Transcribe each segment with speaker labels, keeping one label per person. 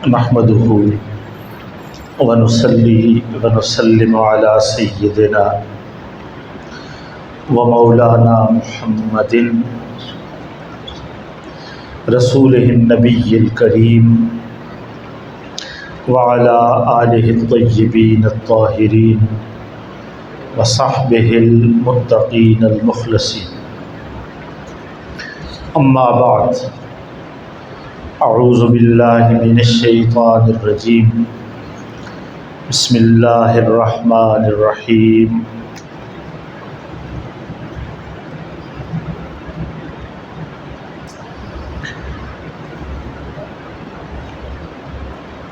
Speaker 1: نحمده ونصلي ونسلم على سيدنا ومولانا محمد رسوله النبي الكريم وعلى آله الطيبين الطاهرين وصحبه المتقين المخلصين. اما بعد، اعوذ باللہ من الشیطان الرجیم. بسم اللہ الرحمن الرحیم.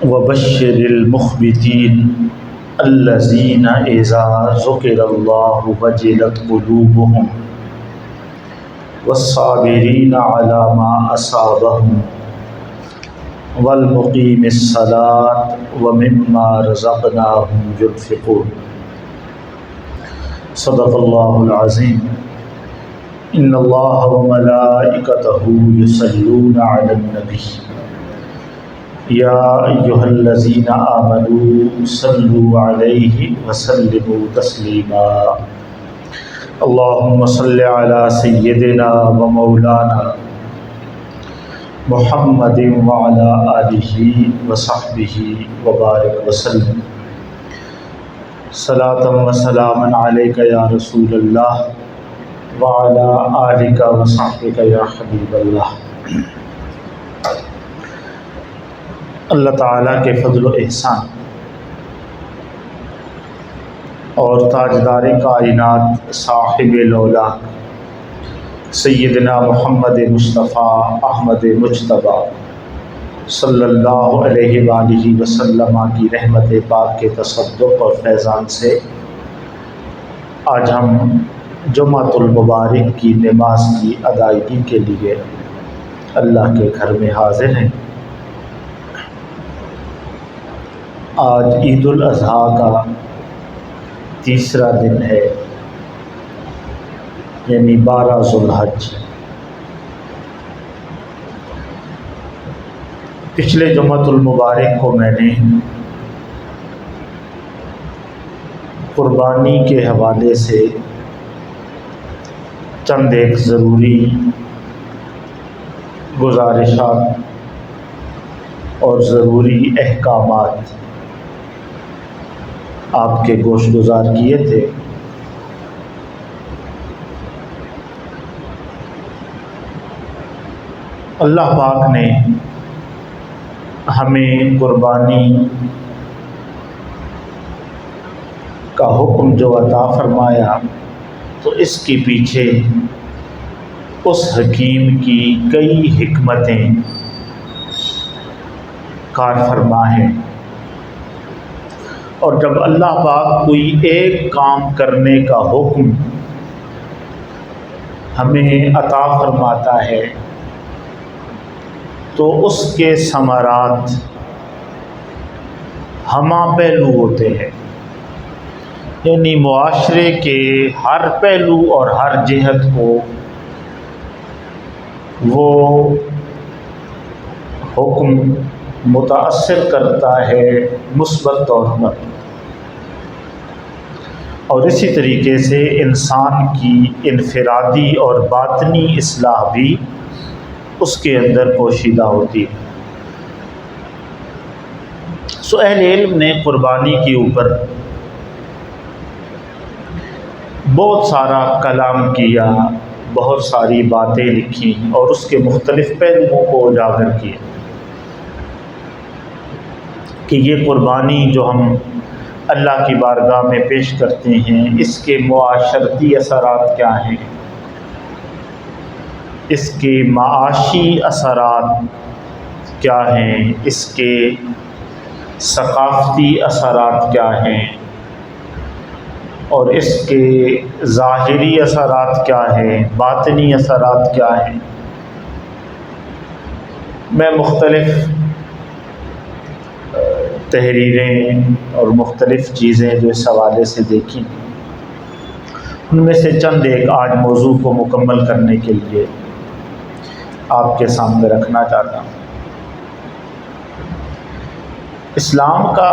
Speaker 1: وبشر المخبتین الذین اذا ذکر اللہ وجلت قلوبهم والصابرین علی ما اصابهم والمقیم الصلاة ومما رزقناهم ينفقون. صدق اللہ العظیم. ان اللہ وملائکتہ یصلون علی النبی یا ایہا الذین آمنوا صلوا علیہ وسلموا تسلیما. اللہم صل علی سیدنا ومولانا محمد وعلی آلہ وصحبہ وبارک وسلم. صلاۃ و سلاما علیک یا رسول اللہ وعلی آلک وصحبک یا حبیب اللہ. اللہ تعالیٰ کے فضل و احسان اور تاجدار کائنات صاحب لولا سیدنا محمد مصطفیٰ احمد مجتبیٰ صلی اللہ علیہ وآلہ وسلم کی رحمت پاک کے تصدق اور فیضان سے آج ہم جمعۃ المبارک کی نماز کی ادائیگی کے لیے اللہ کے گھر میں حاضر ہیں. آج عید الاضحیٰ کا تیسرا دن ہے، یعنی 12 ذو الحج. پچھلے جمعۃ المبارک کو میں نے قربانی کے حوالے سے چند ایک ضروری گزارشات اور ضروری احکامات آپ کے گوش گزار کیے تھے. اللہ پاک نے ہمیں قربانی کا حکم جو عطا فرمایا تو اس کے پیچھے اس حکیم کی کئی حکمتیں کار فرما ہیں. اور جب اللہ پاک کوئی ایک کام کرنے کا حکم ہمیں عطا فرماتا ہے تو اس کے ثمرات ہمہ پہلو ہوتے ہیں، یعنی معاشرے کے ہر پہلو اور ہر جہت کو وہ حکم متاثر کرتا ہے مثبت طور پر. اور اسی طریقے سے انسان کی انفرادی اور باطنی اصلاح بھی اس کے اندر پوشیدہ ہوتی ہے. سو اہل علم نے قربانی کے اوپر بہت سارا کلام کیا، بہت ساری باتیں لکھی اور اس کے مختلف پہلوؤں کو اجاگر کیے کہ یہ قربانی جو ہم اللہ کی بارگاہ میں پیش کرتے ہیں اس کے معاشرتی اثرات کیا ہیں، اس کے معاشی اثرات کیا ہیں، اس کے ثقافتی اثرات کیا ہیں اور اس کے ظاہری اثرات کیا ہیں، باطنی اثرات کیا ہیں. میں مختلف تحریریں اور مختلف چیزیں جو اس حوالے سے دیکھی، ان میں سے چند ایک آج موضوع کو مکمل کرنے کے لیے آپ کے سامنے رکھنا چاہتا ہوں. اسلام کا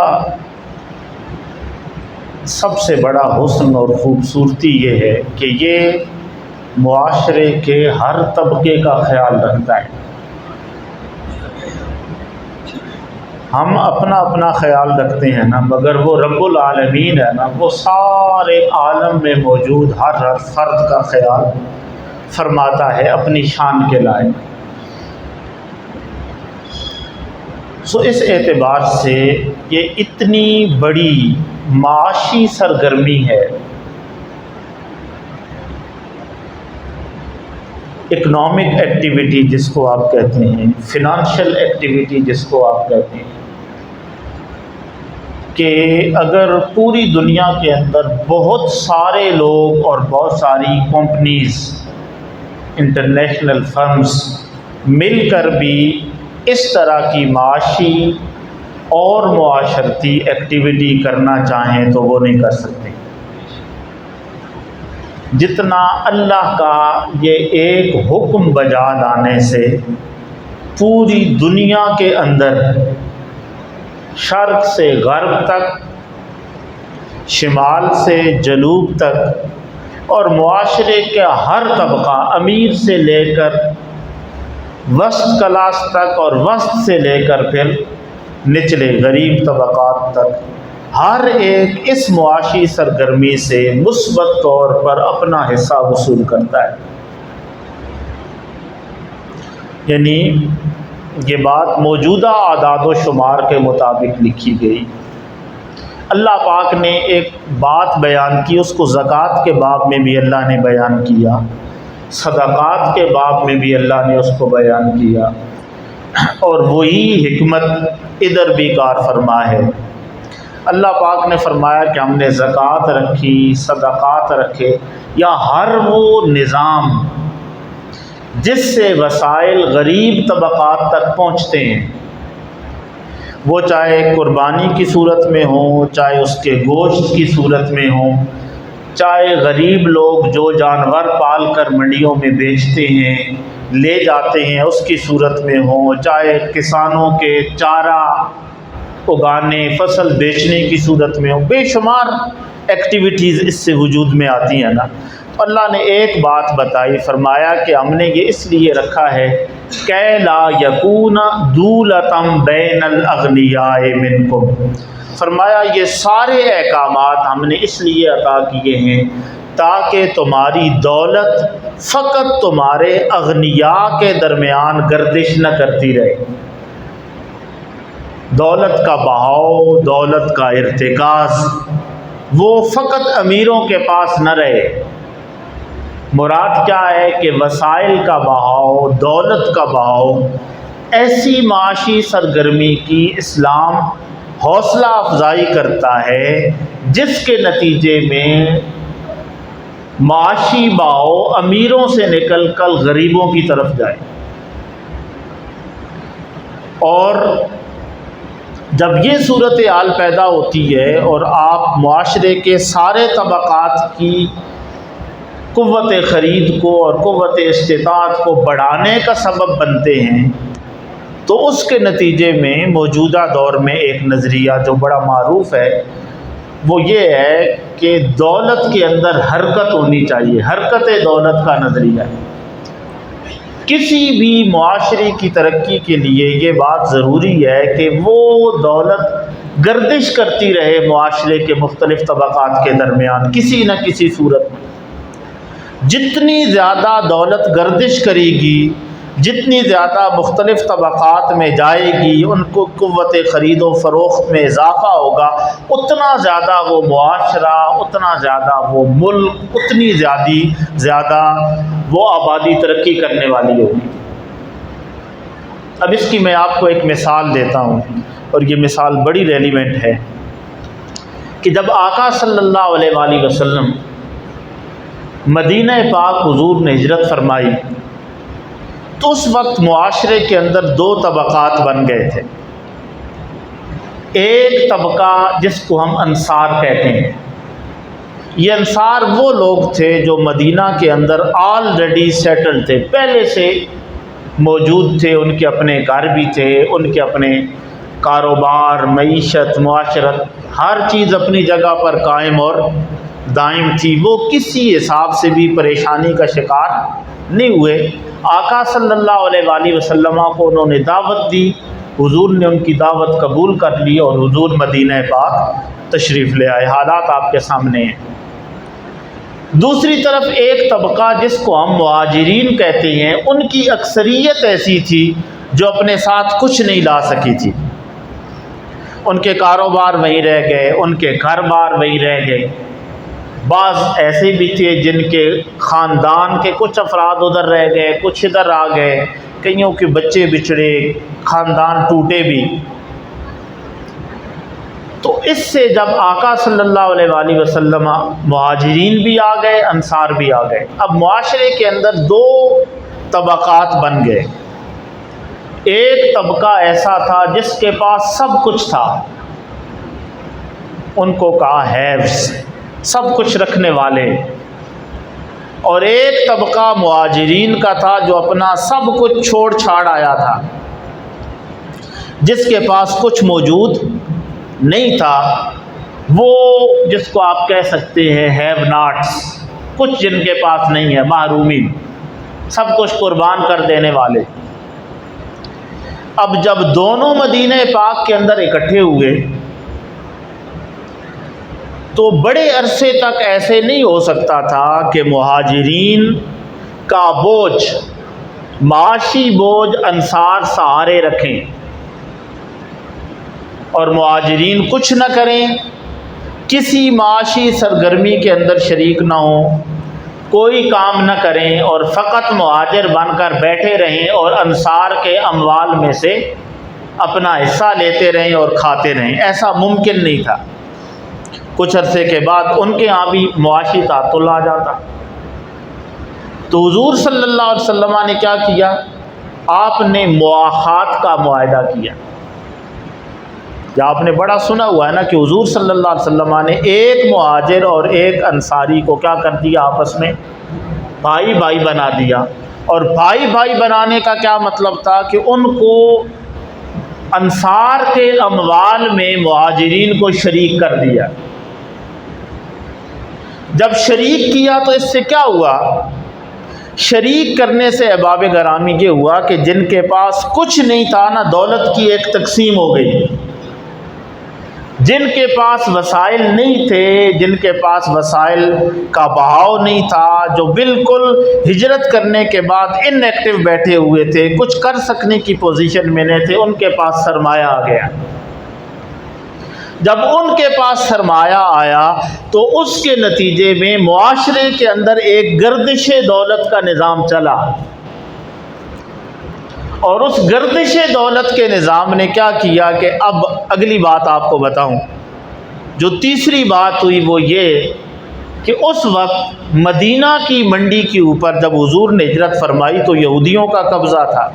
Speaker 1: سب سے بڑا حسن اور خوبصورتی یہ ہے کہ یہ معاشرے کے ہر طبقے کا خیال رکھتا ہے۔ ہم اپنا اپنا خیال رکھتے ہیں نا، مگر وہ رب العالمین ہے نا، وہ سارے عالم میں موجود ہر فرد کا خیال فرماتا ہے اپنی شان کے لائق۔ اس اعتبار سے یہ اتنی بڑی معاشی سرگرمی ہے، اکنامک ایکٹیویٹی جس کو آپ کہتے ہیں، فنانشل ایکٹیویٹی جس کو آپ کہتے ہیں، کہ اگر پوری دنیا کے اندر بہت سارے لوگ اور بہت ساری کمپنیز، انٹرنیشنل فرمز مل کر بھی اس طرح کی معاشی اور معاشرتی ایکٹیویٹی کرنا چاہیں تو وہ نہیں کر سکتے، جتنا اللہ کا یہ ایک حکم بجا لانے سے پوری دنیا کے اندر شرق سے غرب تک، شمال سے جنوب تک، اور معاشرے کا ہر طبقہ امیر سے لے کر وسط کلاس تک اور وسط سے لے کر پھر نچلے غریب طبقات تک، ہر ایک اس معاشی سرگرمی سے مثبت طور پر اپنا حصہ وصول کرتا ہے۔ یعنی یہ بات موجودہ اعداد و شمار کے مطابق لکھی گئی۔ اللہ پاک نے ایک بات بیان کی، اس کو زکوٰۃ کے باب میں بھی اللہ نے بیان کیا، صدقات کے باب میں بھی اللہ نے اس کو بیان کیا، اور وہی حکمت ادھر بھی کار فرما ہے۔ اللہ پاک نے فرمایا کہ ہم نے زکوٰۃ رکھی، صدقات رکھے، یا ہر وہ نظام جس سے وسائل غریب طبقات تک پہنچتے ہیں، وہ چاہے قربانی کی صورت میں ہوں، چاہے اس کے گوشت کی صورت میں ہوں، چاہے غریب لوگ جو جانور پال کر منڈیوں میں بیچتے ہیں لے جاتے ہیں اس کی صورت میں ہوں، چاہے کسانوں کے چارہ اگانے، فصل بیچنے کی صورت میں ہوں، بے شمار ایکٹیویٹیز اس سے وجود میں آتی ہیں نا۔ تو اللہ نے ایک بات بتائی، فرمایا کہ ہم نے یہ اس لیے رکھا ہے کہ لا یکون دولۃ بین الاغنیاء منکم، فرمایا یہ سارے احکامات ہم نے اس لیے عطا کیے ہیں تاکہ تمہاری دولت فقط تمہارے اغنیاء کے درمیان گردش نہ کرتی رہے، دولت کا بہاؤ، دولت کا ارتکاز وہ فقط امیروں کے پاس نہ رہے۔ مراد کیا ہے کہ وسائل کا بہاؤ، دولت کا بہاؤ، ایسی معاشی سرگرمی کی اسلام حوصلہ افزائی کرتا ہے جس کے نتیجے میں معاشی بہاؤ امیروں سے نکل کر غریبوں کی طرف جائے، اور جب یہ صورتحال پیدا ہوتی ہے اور آپ معاشرے کے سارے طبقات کی قوت خرید کو اور قوت استطاعت کو بڑھانے کا سبب بنتے ہیں، تو اس کے نتیجے میں موجودہ دور میں ایک نظریہ جو بڑا معروف ہے وہ یہ ہے کہ دولت کے اندر حرکت ہونی چاہیے، حرکت دولت کا نظریہ ہے۔ کسی بھی معاشرے کی ترقی کے لیے یہ بات ضروری ہے کہ وہ دولت گردش کرتی رہے معاشرے کے مختلف طبقات کے درمیان کسی نہ کسی صورت میں۔ جتنی زیادہ دولت گردش کرے گی، جتنی زیادہ مختلف طبقات میں جائے گی، ان کو قوت خرید و فروخت میں اضافہ ہوگا، اتنا زیادہ وہ معاشرہ، اتنا زیادہ وہ ملک، اتنی زیادہ وہ آبادی ترقی کرنے والی ہوگی۔ اب اس کی میں آپ کو ایک مثال دیتا ہوں، اور یہ مثال بڑی ریلیونٹ ہے کہ جب آقا صلی اللہ علیہ وآلہ وسلم مدینہ پاک حضور نے ہجرت فرمائی تو اس وقت معاشرے کے اندر دو طبقات بن گئے تھے۔ ایک طبقہ جس کو ہم انصار کہتے ہیں، یہ انصار وہ لوگ تھے جو مدینہ کے اندر آلریڈی سیٹل تھے، پہلے سے موجود تھے، ان کے اپنے گھر بھی تھے، ان کے اپنے کاروبار، معیشت، معاشرت، ہر چیز اپنی جگہ پر قائم اور دائم تھی، وہ کسی حساب سے بھی پریشانی کا شکار نہیں ہوئے۔ آقا صلی اللہ علیہ وآلہ وسلم کو انہوں نے دعوت دی، حضور نے ان کی دعوت قبول کر لی اور حضور مدینہ پاک تشریف لے آئے۔ حالات آپ کے سامنے ہیں۔ دوسری طرف ایک طبقہ جس کو ہم مہاجرین کہتے ہیں، ان کی اکثریت ایسی تھی جو اپنے ساتھ کچھ نہیں لا سکی تھی۔ ان کے کاروبار وہیں رہ گئے، ان کے گھر بار وہیں رہ گئے۔ بعض ایسے بھی تھے جن کے خاندان کے کچھ افراد ادھر رہ گئے، کچھ ادھر آ گئے، کئیوں کے بچے بچھڑے، خاندان ٹوٹے بھی۔ تو اس سے جب آقا صلی اللہ علیہ وآلہ وسلم، مہاجرین بھی آ گئے، انصار بھی آ گئے، اب معاشرے کے اندر دو طبقات بن گئے۔ ایک طبقہ ایسا تھا جس کے پاس سب کچھ تھا، ان کو کہا ہیوز، سب کچھ رکھنے والے، اور ایک طبقہ مہاجرین کا تھا جو اپنا سب کچھ چھوڑ چھاڑ آیا تھا، جس کے پاس کچھ موجود نہیں تھا، وہ جس کو آپ کہہ سکتے ہیں ہیو ناٹس، کچھ جن کے پاس نہیں ہے، محرومین، سب کچھ قربان کر دینے والے۔ اب جب دونوں مدینہ پاک کے اندر اکٹھے ہوئے تو بڑے عرصے تک ایسے نہیں ہو سکتا تھا کہ مہاجرین کا بوجھ، معاشی بوجھ انصار سہارے رکھیں اور مہاجرین کچھ نہ کریں، کسی معاشی سرگرمی کے اندر شریک نہ ہوں، کوئی کام نہ کریں اور فقط مہاجر بن کر بیٹھے رہیں اور انصار کے اموال میں سے اپنا حصہ لیتے رہیں اور کھاتے رہیں۔ ایسا ممکن نہیں تھا۔ کچھ عرصے کے بعد ان کے ہاں بھی معاشی تعطل آ جاتا۔ تو حضور صلی اللہ علیہ وسلم نے کیا کیا؟ آپ نے مواخات کا معاہدہ کیا۔ یا آپ نے بڑا سنا ہوا ہے نا کہ حضور صلی اللہ علیہ وسلم نے ایک مہاجر اور ایک انصاری کو کیا کر دیا؟ آپس میں بھائی بھائی بنا دیا۔ اور بھائی بھائی بنانے کا کیا مطلب تھا؟ کہ ان کو انصار کے اموال میں مہاجرین کو شریک کر دیا۔ جب شریک کیا تو اس سے کیا ہوا؟ شریک کرنے سے احباب گرامی یہ ہوا کہ جن کے پاس کچھ نہیں تھا نا، دولت کی ایک تقسیم ہو گئی۔ جن کے پاس وسائل نہیں تھے، جن کے پاس وسائل کا بہاؤ نہیں تھا، جو بالکل ہجرت کرنے کے بعد ان ایکٹیو بیٹھے ہوئے تھے، کچھ کر سکنے کی پوزیشن میں نہیں تھے، ان کے پاس سرمایہ آ گیا۔ جب ان کے پاس سرمایہ آیا تو اس کے نتیجے میں معاشرے کے اندر ایک گردش دولت کا نظام چلا، اور اس گردش دولت کے نظام نے کیا کیا کہ اب اگلی بات آپ کو بتاؤں۔ جو تیسری بات ہوئی وہ یہ کہ اس وقت مدینہ کی منڈی کے اوپر جب حضور نے ہجرت فرمائی تو یہودیوں کا قبضہ تھا۔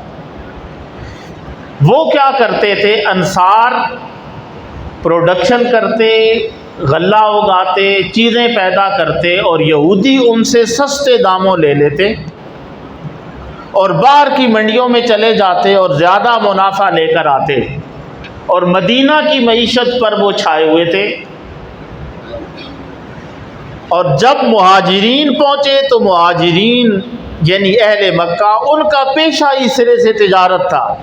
Speaker 1: وہ کیا کرتے تھے؟ انصار پروڈکشن کرتے، غلہ اگاتے، چیزیں پیدا کرتے، اور یہودی ان سے سستے داموں لے لیتے اور باہر کی منڈیوں میں چلے جاتے اور زیادہ منافع لے کر آتے، اور مدینہ کی معیشت پر وہ چھائے ہوئے تھے۔ اور جب مہاجرین پہنچے تو مہاجرین یعنی اہل مکہ، ان کا پیشہ ہی سرے سے تجارت تھا۔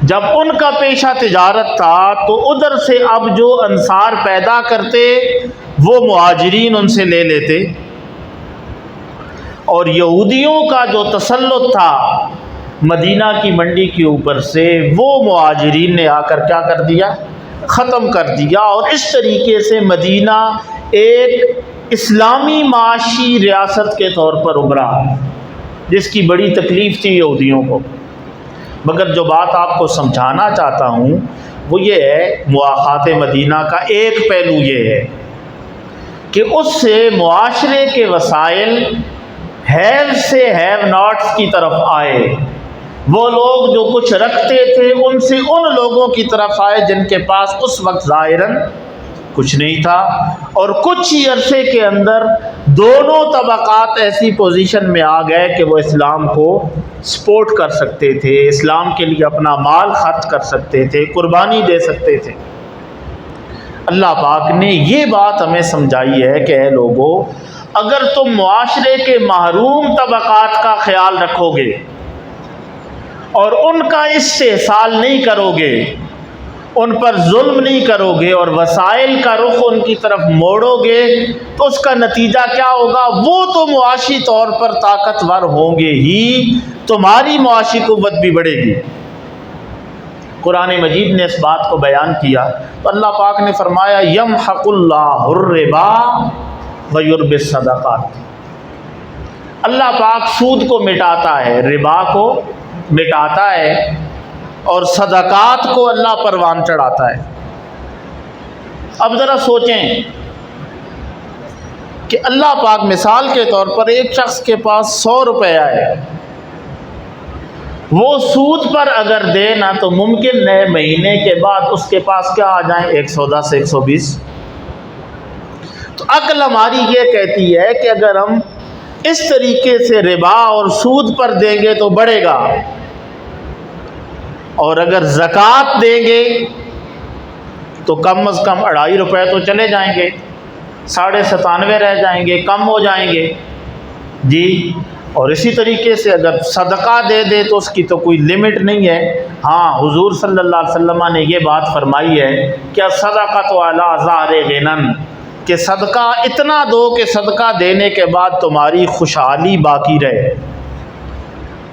Speaker 1: جب ان کا پیشہ تجارت تھا تو ادھر سے اب جو انصار پیدا کرتے وہ مہاجرین ان سے لے لیتے، اور یہودیوں کا جو تسلط تھا مدینہ کی منڈی کے اوپر سے وہ مہاجرین نے آ کر کیا کر دیا؟ ختم کر دیا۔ اور اس طریقے سے مدینہ ایک اسلامی معاشی ریاست کے طور پر ابھرا، جس کی بڑی تکلیف تھی یہودیوں کو۔ مگر جو بات آپ کو سمجھانا چاہتا ہوں وہ یہ ہے، مواخات مدینہ کا ایک پہلو یہ ہے کہ اس سے معاشرے کے وسائل ہیو سے ہیو ناٹس کی طرف آئے۔ وہ لوگ جو کچھ رکھتے تھے ان سے ان لوگوں کی طرف آئے جن کے پاس اس وقت ظاہراً کچھ نہیں تھا، اور کچھ ہی عرصے کے اندر دونوں طبقات ایسی پوزیشن میں آ گئے کہ وہ اسلام کو سپورٹ کر سکتے تھے، اسلام کے لیے اپنا مال خرچ کر سکتے تھے، قربانی دے سکتے تھے۔ اللہ پاک نے یہ بات ہمیں سمجھائی ہے کہ اے لوگو، اگر تم معاشرے کے محروم طبقات کا خیال رکھو گے اور ان کا استحصال نہیں کرو گے، ان پر ظلم نہیں کرو گے اور وسائل کا رخ ان کی طرف موڑو گے، تو اس کا نتیجہ کیا ہوگا؟ وہ تو معاشی طور پر طاقتور ہوں گے ہی، تمہاری معاشی قوت بھی بڑھے گی۔ قرآن مجید نے اس بات کو بیان کیا تو اللہ پاک نے فرمایا یمحق اللہ الربا ویربی الصدقات۔ اللہ پاک سود کو مٹاتا ہے، ربا کو مٹاتا ہے، اور صدقات کو اللہ پروان چڑھاتا ہے۔ اب ذرا سوچیں کہ اللہ پاک مثال کے طور پر ایک شخص کے پاس 100 روپیہ ہے، وہ سود پر اگر دے نا تو ممکن ہے مہینے کے بعد اس کے پاس کیا آ جائیں؟ 110 سے 120۔ تو عقل ہماری یہ کہتی ہے کہ اگر ہم اس طریقے سے ربا اور سود پر دیں گے تو بڑھے گا، اور اگر زکوٰۃ دیں گے تو کم از کم 2.5 روپے تو چلے جائیں گے، 97.5 رہ جائیں گے، کم ہو جائیں گے جی۔ اور اسی طریقے سے اگر صدقہ دے دے تو اس کی تو کوئی لمٹ نہیں ہے۔ ہاں، حضور صلی اللہ علیہ وسلم نے یہ بات فرمائی ہے کہ صدقۃ علی ظہر غنی، کہ صدقہ اتنا دو کہ صدقہ دینے کے بعد تمہاری خوشحالی باقی رہے۔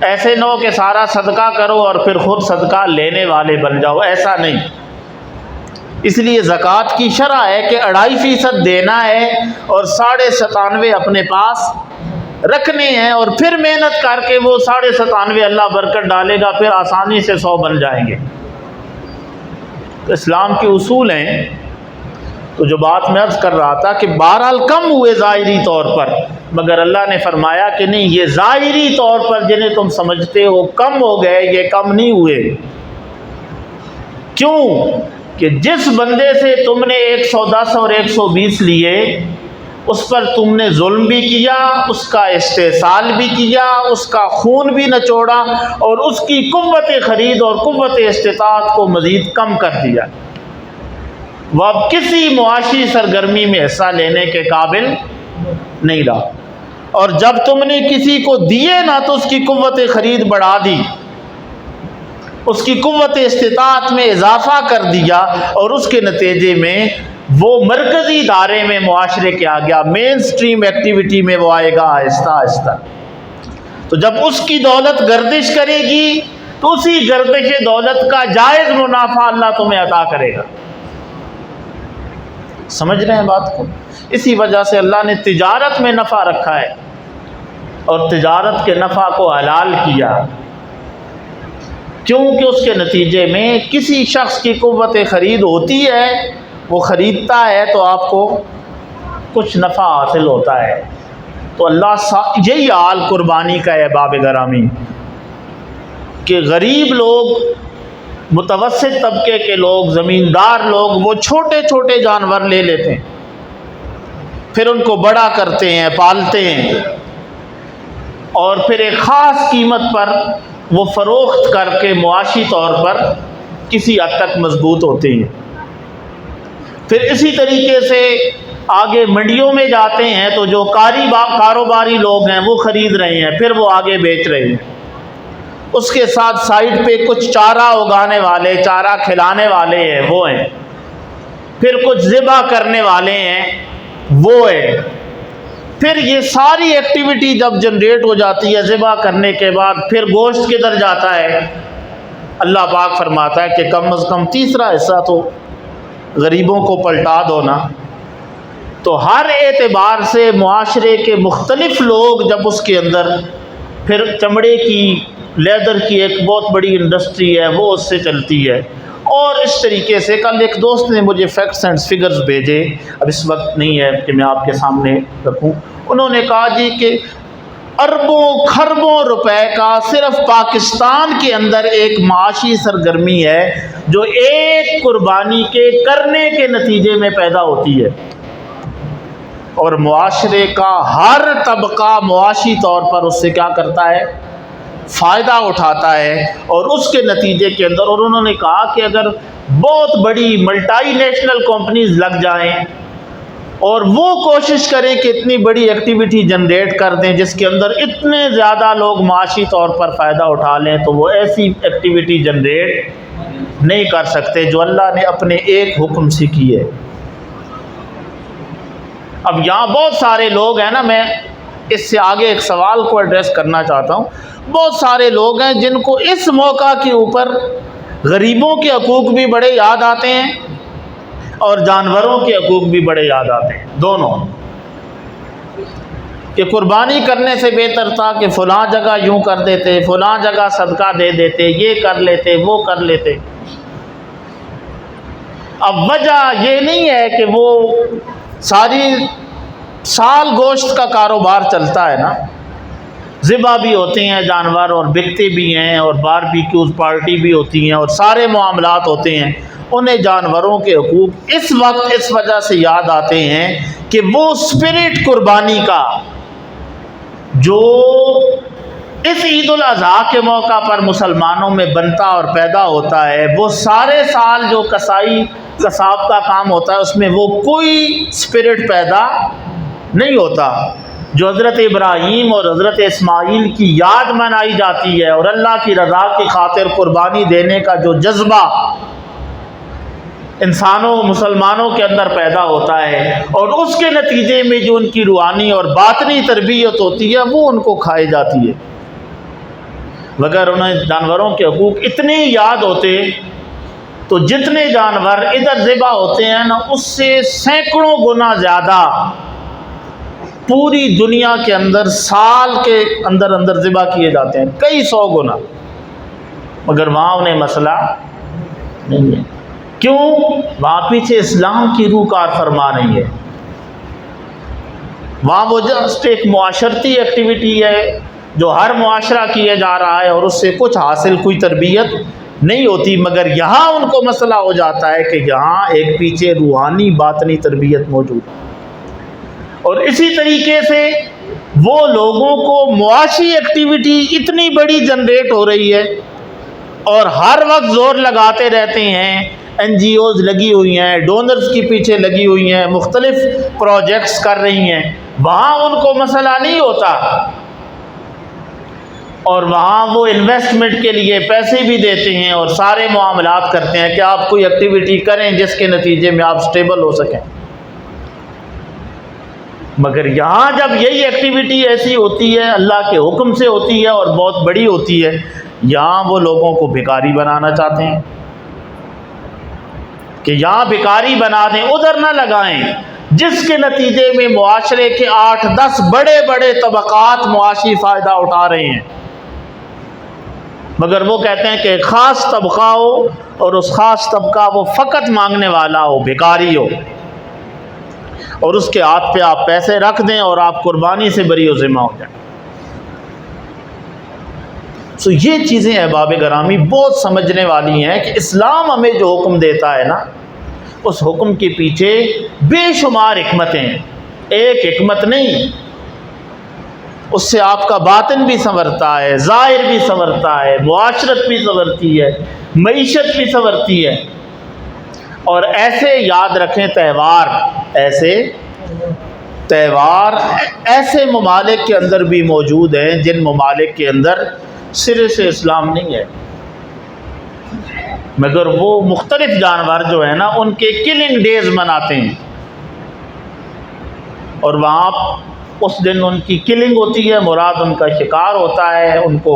Speaker 1: ایسے نہ ہو کہ سارا صدقہ کرو اور پھر خود صدقہ لینے والے بن جاؤ، ایسا نہیں۔ اس لیے زکوٰۃ کی شرح ہے کہ 2.5% دینا ہے اور 97.5 اپنے پاس رکھنے ہیں، اور پھر محنت کر کے وہ 97.5 اللہ برکت ڈالے گا، پھر آسانی سے 100 بن جائیں گے۔ تو اسلام کے اصول ہیں۔ تو جو بات میں عرض کر رہا تھا کہ بہرحال کم ہوئے ظاہری طور پر، مگر اللہ نے فرمایا کہ نہیں، یہ ظاہری طور پر جنہیں تم سمجھتے ہو کم ہو گئے، یہ کم نہیں ہوئے۔ کیوں؟ کہ جس بندے سے تم نے 110 اور 120 لیے، اس پر تم نے ظلم بھی کیا، اس کا استحصال بھی کیا، اس کا خون بھی نچوڑا، اور اس کی قوت خرید اور قوت استطاعت کو مزید کم کر دیا۔ وہ اب کسی معاشی سرگرمی میں حصہ لینے کے قابل نہیں رہا، اور جب تم نے کسی کو دیے نا تو اس کی قوت خرید بڑھا دی، اس کی قوت استطاعت میں اضافہ کر دیا، اور اس کے نتیجے میں وہ مرکزی دائرے میں معاشرے کے آ گیا، مین سٹریم ایکٹیویٹی میں وہ آئے گا آہستہ آہستہ۔ تو جب اس کی دولت گردش کرے گی تو اسی گردش دولت کا جائز منافع اللہ تمہیں عطا کرے گا۔ سمجھ رہے ہیں بات کو؟ اسی وجہ سے اللہ نے تجارت میں نفع رکھا ہے اور تجارت کے نفع کو حلال کیا، کیونکہ اس کے نتیجے میں کسی شخص کی قوت خرید ہوتی ہے، وہ خریدتا ہے تو آپ کو کچھ نفع حاصل ہوتا ہے۔ تو اللہ یہی حال قربانی کا ہے باب گرامی، کہ غریب لوگ، متوسط طبقے کے لوگ، زمیندار لوگ، وہ چھوٹے چھوٹے جانور لے لیتے ہیں، پھر ان کو بڑا کرتے ہیں، پالتے ہیں، اور پھر ایک خاص قیمت پر وہ فروخت کر کے معاشی طور پر کسی حد تک مضبوط ہوتے ہیں۔ پھر اسی طریقے سے آگے منڈیوں میں جاتے ہیں تو جو کاروباری لوگ ہیں وہ خرید رہے ہیں، پھر وہ آگے بیچ رہے ہیں۔ اس کے ساتھ سائڈ پہ کچھ چارہ اگانے والے، چارہ کھلانے والے ہیں، وہ ہیں، پھر کچھ ذبح کرنے والے ہیں، وہ ہیں۔ پھر یہ ساری ایکٹیویٹی جب جنریٹ ہو جاتی ہے ذبح کرنے کے بعد، پھر گوشت کدھر جاتا ہے؟ اللہ پاک فرماتا ہے کہ کم از کم تیسرا حصہ تو غریبوں کو پلٹا دو نا۔ تو ہر اعتبار سے معاشرے کے مختلف لوگ جب اس کے اندر، پھر چمڑے کی، لیدر کی ایک بہت بڑی انڈسٹری ہے، وہ اس سے چلتی ہے، اور اس طریقے سے۔ کل ایک دوست نے مجھے فیکٹس اینڈ فگرز بھیجے، اب اس وقت نہیں ہے کہ میں آپ کے سامنے رکھوں۔ انہوں نے کہا جی کہ اربوں کھربوں روپے کا صرف پاکستان کے اندر ایک معاشی سرگرمی ہے جو ایک قربانی کے کرنے کے نتیجے میں پیدا ہوتی ہے، اور معاشرے کا ہر طبقہ معاشی طور پر اس سے کیا کرتا ہے؟ فائدہ اٹھاتا ہے، اور اس کے نتیجے کے اندر، اور انہوں نے کہا کہ اگر بہت بڑی ملٹی نیشنل کمپنیز لگ جائیں اور وہ کوشش کریں کہ اتنی بڑی ایکٹیویٹی جنریٹ کر دیں جس کے اندر اتنے زیادہ لوگ معاشی طور پر فائدہ اٹھا لیں، تو وہ ایسی ایکٹیویٹی جنریٹ نہیں کر سکتے جو اللہ نے اپنے ایک حکم سے کی ہے۔ اب یہاں بہت سارے لوگ ہیں نا، میں اس سے آگے ایک سوال کو ایڈریس کرنا چاہتا ہوں۔ بہت سارے لوگ ہیں جن کو اس موقع کے اوپر غریبوں کے حقوق بھی بڑے یاد آتے ہیں اور جانوروں کے حقوق بھی بڑے یاد آتے ہیں، دونوں، کہ قربانی کرنے سے بہتر تھا کہ فلاں جگہ یوں کر دیتے، فلاں جگہ صدقہ دے دیتے، یہ کر لیتے، وہ کر لیتے۔ اب وجہ یہ نہیں ہے کہ وہ ساری سال گوشت کا کاروبار چلتا ہے نا، ذبح بھی ہوتے ہیں جانور اور بکتے بھی ہیں، اور باربیکیوز پارٹی بھی ہوتی ہیں، اور سارے معاملات ہوتے ہیں، انہیں جانوروں کے حقوق اس وقت اس وجہ سے یاد آتے ہیں کہ وہ اسپرٹ قربانی کا جو اس عید الاضحیٰ کے موقع پر مسلمانوں میں بنتا اور پیدا ہوتا ہے، وہ سارے سال جو کساب کا کام ہوتا ہے اس میں وہ کوئی اسپرٹ پیدا نہیں ہوتا، جو حضرت ابراہیم اور حضرت اسماعیل کی یاد منائی جاتی ہے، اور اللہ کی رضا کی خاطر قربانی دینے کا جو جذبہ انسانوں مسلمانوں کے اندر پیدا ہوتا ہے، اور اس کے نتیجے میں جو ان کی روحانی اور باطنی تربیت ہوتی ہے وہ ان کو کھائی جاتی ہے۔ مگر انہیں جانوروں کے حقوق اتنے یاد ہوتے تو جتنے جانور ادھر ذبح ہوتے ہیں نا، اس سے سینکڑوں گنا زیادہ پوری دنیا کے اندر سال کے اندر اندر ذبح کیے جاتے ہیں، کئی سو گنا، مگر وہاں انہیں مسئلہ نہیں ہے۔ کیوں؟ وہاں پیچھے اسلام کی روح کار فرما نہیں ہے، وہاں وہ جسٹ ایک معاشرتی ایکٹیویٹی ہے جو ہر معاشرہ کیے جا رہا ہے، اور اس سے کچھ حاصل کوئی تربیت نہیں ہوتی، مگر یہاں ان کو مسئلہ ہو جاتا ہے کہ یہاں ایک پیچھے روحانی باطنی تربیت موجود ہے۔ اور اسی طریقے سے وہ لوگوں کو معاشی ایکٹیویٹی اتنی بڑی جنریٹ ہو رہی ہے، اور ہر وقت زور لگاتے رہتے ہیں، این جی اوز لگی ہوئی ہیں، ڈونرز کی پیچھے لگی ہوئی ہیں، مختلف پروجیکٹس کر رہی ہیں، وہاں ان کو مسئلہ نہیں ہوتا، اور وہاں وہ انویسٹمنٹ کے لیے پیسے بھی دیتے ہیں اور سارے معاملات کرتے ہیں کہ آپ کوئی ایکٹیویٹی کریں جس کے نتیجے میں آپ سٹیبل ہو سکیں۔ مگر یہاں جب یہی ایکٹیویٹی ایسی ہوتی ہے، اللہ کے حکم سے ہوتی ہے اور بہت بڑی ہوتی ہے، یہاں وہ لوگوں کو بھکاری بنانا چاہتے ہیں کہ یہاں بھکاری بنا دیں، ادھر نہ لگائیں، جس کے نتیجے میں معاشرے کے 8-10 بڑے بڑے طبقات معاشی فائدہ اٹھا رہے ہیں، مگر وہ کہتے ہیں کہ ایک خاص طبقہ ہو، اور اس خاص طبقہ وہ فقط مانگنے والا ہو، بھکاری ہو، اور اس کے ہاتھ پہ آپ پیسے رکھ دیں اور آپ قربانی سے بری و ذمہ ہو جائیں۔ سو یہ چیزیں احباب گرامی بہت سمجھنے والی ہیں کہ اسلام ہمیں جو حکم دیتا ہے نا، اس حکم کے پیچھے بے شمار حکمتیں ہیں، ایک حکمت نہیں، اس سے آپ کا باطن بھی سنورتا ہے، ظاہر بھی سنورتا ہے، معاشرت بھی سنورتی ہے، معیشت بھی سنورتی ہے۔ اور ایسے یاد رکھیں تہوار ایسے ممالک کے اندر بھی موجود ہیں جن ممالک کے اندر سرے سے اسلام نہیں ہے، مگر وہ مختلف جانور جو ہیں نا ان کے کلنگ ڈیز مناتے ہیں، اور وہاں اس دن ان کی کلنگ ہوتی ہے، مراد ان کا شکار ہوتا ہے، ان کو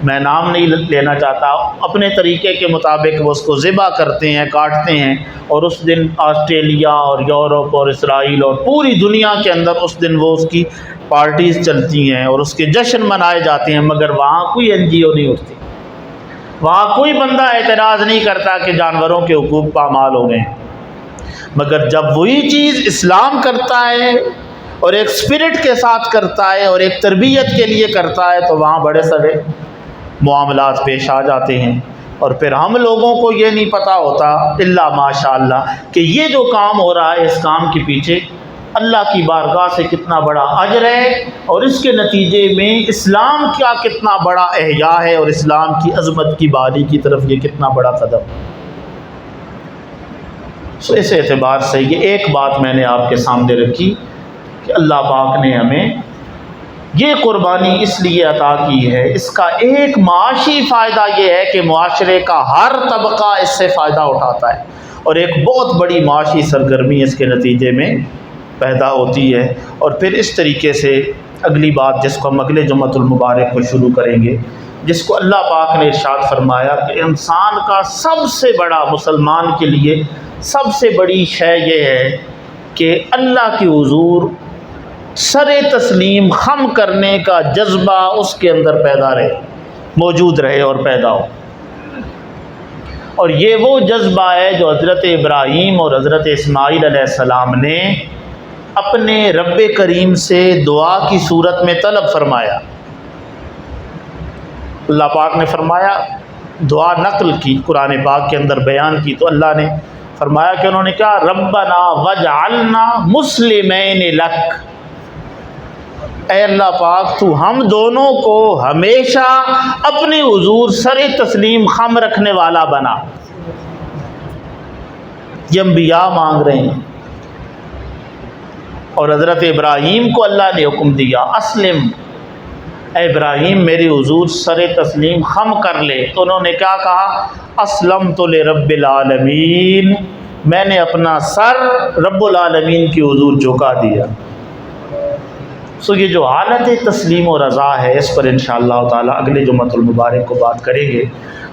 Speaker 1: میں نام نہیں لینا چاہتا، اپنے طریقے کے مطابق وہ اس کو ذبح کرتے ہیں، کاٹتے ہیں، اور اس دن آسٹریلیا اور یورپ اور اسرائیل اور پوری دنیا کے اندر اس دن وہ اس کی پارٹیز چلتی ہیں اور اس کے جشن منائے جاتے ہیں، مگر وہاں کوئی این جی او نہیں ہوتی، وہاں کوئی بندہ اعتراض نہیں کرتا کہ جانوروں کے حقوق پامال ہو گئے ہیں۔ مگر جب وہی چیز اسلام کرتا ہے اور ایک اسپرٹ کے ساتھ کرتا ہے اور ایک تربیت کے لیے کرتا ہے تو وہاں بڑے سارے معاملات پیش آ جاتے ہیں، اور پھر ہم لوگوں کو یہ نہیں پتہ ہوتا الا ماشاء اللہ کہ یہ جو کام ہو رہا ہے اس کام کے پیچھے اللہ کی بارگاہ سے کتنا بڑا اجر ہے، اور اس کے نتیجے میں اسلام کا کتنا بڑا احیاء ہے، اور اسلام کی عظمت کی بحالی کی طرف یہ کتنا بڑا قدم ہے۔ اس اعتبار سے یہ ایک بات میں نے آپ کے سامنے رکھی کہ اللہ پاک نے ہمیں یہ قربانی اس لیے عطا کی ہے، اس کا ایک معاشی فائدہ یہ ہے کہ معاشرے کا ہر طبقہ اس سے فائدہ اٹھاتا ہے، اور ایک بہت بڑی معاشی سرگرمی اس کے نتیجے میں پیدا ہوتی ہے۔ اور پھر اس طریقے سے اگلی بات جس کو ہم اگلے جمعۃ المبارک کو شروع کریں گے، جس کو اللہ پاک نے ارشاد فرمایا کہ انسان کا سب سے بڑا، مسلمان کے لیے سب سے بڑی شے یہ ہے کہ اللہ کی حضور سر تسلیم خم کرنے کا جذبہ اس کے اندر پیدا رہے، موجود رہے اور پیدا ہو۔ اور یہ وہ جذبہ ہے جو حضرت ابراہیم اور حضرت اسماعیل علیہ السلام نے اپنے رب کریم سے دعا کی صورت میں طلب فرمایا۔ اللہ پاک نے فرمایا، دعا نقل کی قرآن پاک کے اندر بیان کی، تو اللہ نے فرمایا کہ انہوں نے کہا ربنا وجعلنا مسلمین لک، اے اللہ پاک تو ہم دونوں کو ہمیشہ اپنے حضور سر تسلیم خم رکھنے والا بنا۔ یہ انبیاء مانگ رہے ہیں، اور حضرت ابراہیم کو اللہ نے حکم دیا اسلم، اے ابراہیم میری حضور سر تسلیم خم کر لے، تو انہوں نے کیا کہا اسلمت لرب العالمین، میں نے اپنا سر رب العالمین کی حضور جھکا دیا۔ یہ جو حالت تسلیم و رضا ہے اس پر انشاءاللہ تعالی اگلے جمعۃ المبارک کو بات کریں گے۔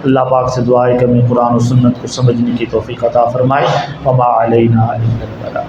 Speaker 1: اللہ پاک سے دعا ہے کہ ہمیں قرآن و سنت کو سمجھنے کی توفیق عطا فرمائے۔ وما علینا الا البلاغ۔